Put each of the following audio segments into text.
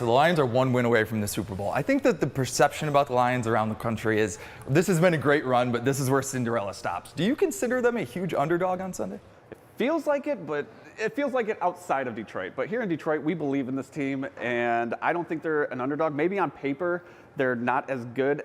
The Lions are one win away from the Super Bowl. I think that the perception about the Lions around the country is this has been a great run, but this is where Cinderella stops. Do you consider them a huge underdog on Sunday? Feels like it, but it feels like it outside of Detroit. But here in Detroit, we believe in this team, and I don't think they're an underdog. Maybe on paper, they're not as good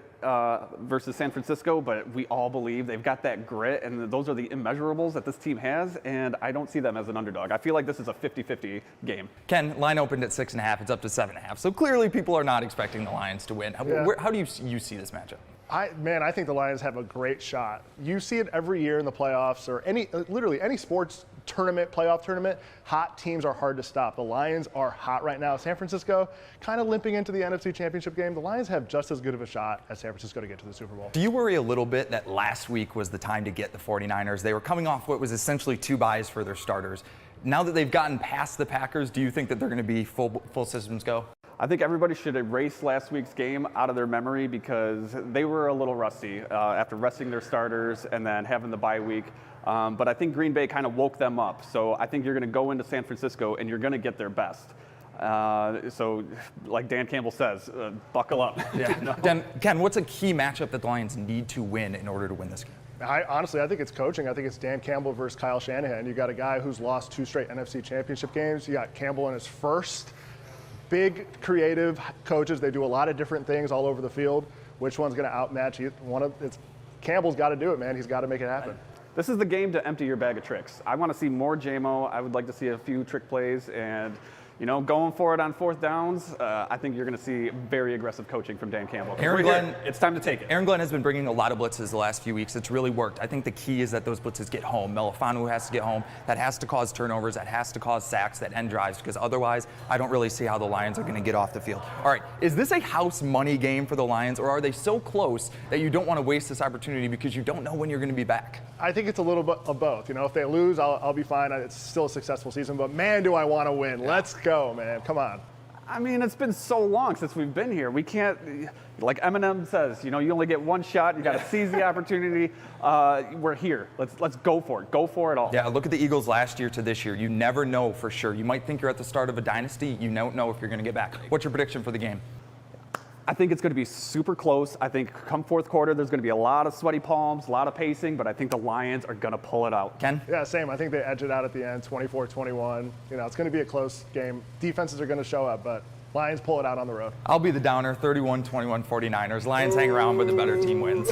versus San Francisco, but we all believe they've got that grit, and those are the immeasurables that this team has, and I don't see them as an underdog. I feel like this is a 50-50 game. Ken, line opened at 6.5. It's up to 7.5. So clearly people are not expecting the Lions to win. How do you see this matchup? I think the Lions have a great shot. You see it every year in the playoffs or literally any sports tournament, playoff tournament. Hot teams are hard to stop. The Lions are hot right now. San Francisco kind of limping into the NFC Championship game. The Lions have just as good of a shot as San Francisco to get to the Super Bowl. Do you worry a little bit that last week was the time to get the 49ers? They were coming off what was essentially 2 byes for their starters. Now that they've gotten past the Packers, do you think that they're going to be full systems go? I think everybody should erase last week's game out of their memory because they were a little rusty after resting their starters and then having the bye week. But I think Green Bay kind of woke them up. So I think you're going to go into San Francisco and you're going to get their best. So like Dan Campbell says, buckle up. Yeah. Ken, what's a key matchup that the Lions need to win in order to win this game? Honestly, I think it's coaching. I think it's Dan Campbell versus Kyle Shanahan. You got a guy who's lost 2 straight NFC Championship games. You got Campbell in his first. Big, creative coaches. They do a lot of different things all over the field. Which one's going to outmatch you? Campbell's got to do it, man. He's got to make it happen. This is the game to empty your bag of tricks. I want to see more JMO. I would like to see a few trick plays and, going for it on 4th downs. I think you're going to see very aggressive coaching from Dan Campbell. It's time to take it. Aaron Glenn has been bringing a lot of blitzes the last few weeks. It's really worked. I think the key is that those blitzes get home. Melifanu has to get home. That has to cause turnovers. That has to cause sacks that end drives because otherwise I don't really see how the Lions are going to get off the field. All right, is this a house money game for the Lions or are they so close that you don't want to waste this opportunity because you don't know when you're going to be back? I think it's a little bit of both. If they lose, I'll be fine. It's still a successful season, but man, do I want to win. Let's go, man. Come on. I mean, it's been so long since we've been here. We can't, like Eminem says, you only get one shot. You got to seize the opportunity. We're here. Let's go for it. Go for it all. Yeah, look at the Eagles last year to this year. You never know for sure. You might think you're at the start of a dynasty. You don't know if you're going to get back. What's your prediction for the game? I think it's going to be super close. I think come 4th quarter, there's going to be a lot of sweaty palms, a lot of pacing, but I think the Lions are going to pull it out. Ken? Yeah, same. I think they edge it out at the end, 24-21. It's going to be a close game. Defenses are going to show up, but Lions pull it out on the road. I'll be the downer, 31-21 49ers. Lions hang around, but the better team wins.